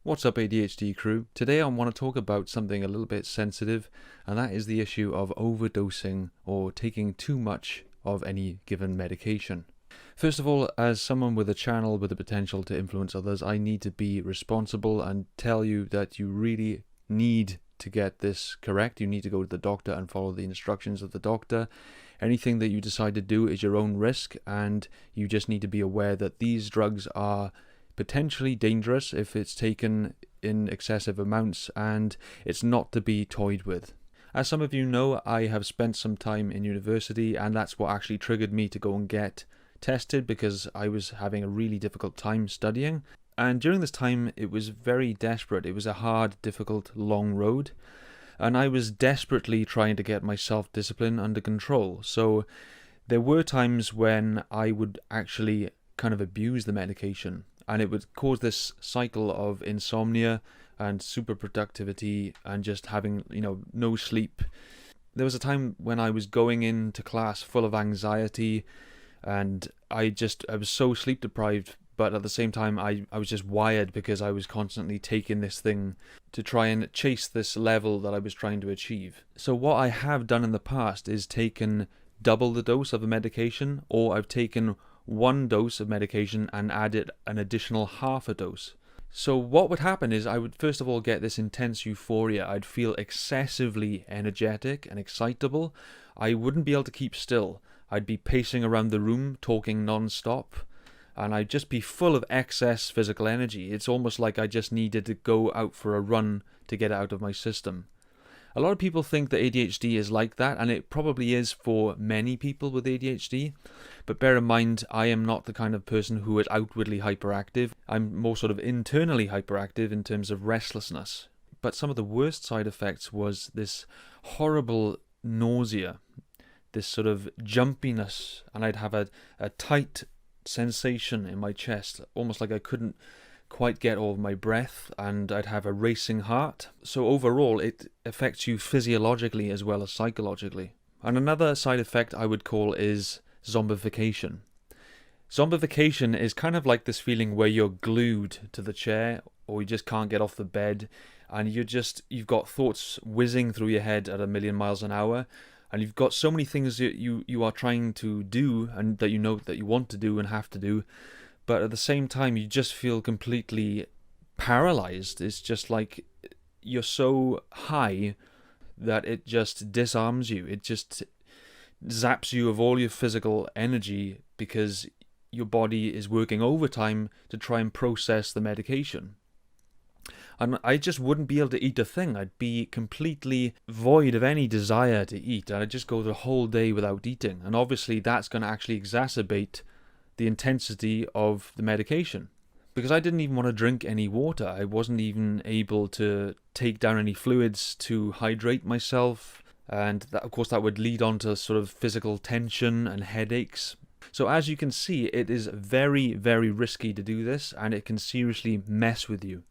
What's up, ADHD crew? Today I want to talk about something a little bit sensitive, and that is the issue of overdosing or taking too much of any given medication. First of all, as someone with a channel with the potential to influence others, I need to be responsible and tell you that you really need to get this correct. You need to go to the doctor and follow the instructions of the doctor. Anything that you decide to do is your own risk, and you just need to be aware that these drugs are potentially dangerous if it's taken in excessive amounts, and it's not to be toyed with. As some of you know, I have spent some time in university, and that's what actually triggered me to go and get tested, because I was having a really difficult time studying. And during this time, it was very desperate. It was a hard, difficult, long road, and I was desperately trying to get my self-discipline under control. So there were times when I would actually kind of abuse the medication, and it would cause this cycle of insomnia and super productivity and just having, no sleep. There was a time when I was going into class full of anxiety, and I was so sleep deprived, but at the same time I was just wired because I was constantly taking this thing to try and chase this level that I was trying to achieve. So what I have done in the past is taken double the dose of a medication, or I've taken one dose of medication and added an additional half a dose. So what would happen is I would first of all get this intense euphoria. I'd feel excessively energetic and excitable. I wouldn't be able to keep still. I'd be pacing around the room, talking non-stop, and I'd just be full of excess physical energy. It's almost like I just needed to go out for a run to get it out of my system. A lot of people think that ADHD is like that, and it probably is for many people with ADHD. But bear in mind, I am not the kind of person who is outwardly hyperactive. I'm more sort of internally hyperactive in terms of restlessness. But some of the worst side effects was this horrible nausea, this sort of jumpiness, and I'd have a tight sensation in my chest, almost like I couldn't quite get all of my breath, and I'd have a racing heart. So overall, it affects you physiologically as well as psychologically. And another side effect I would call is zombification. Zombification is kind of like this feeling where you're glued to the chair, or you just can't get off the bed, and you've got thoughts whizzing through your head at 1,000,000 miles an hour, and you've got so many things that you are trying to do, and that you know that you want to do and have to do, but at the same time you just feel completely paralyzed. It's just like you're so high that it just disarms you. It just zaps you of all your physical energy because your body is working overtime to try and process the medication. And I just wouldn't be able to eat a thing. I'd be completely void of any desire to eat, and I'd just go the whole day without eating. And obviously that's going to actually exacerbate the intensity of the medication, because I didn't even want to drink any water. I wasn't even able to take down any fluids to hydrate myself, and that, of course, that would lead on to sort of physical tension and headaches. So as you can see, it is very, very risky to do this, and it can seriously mess with you.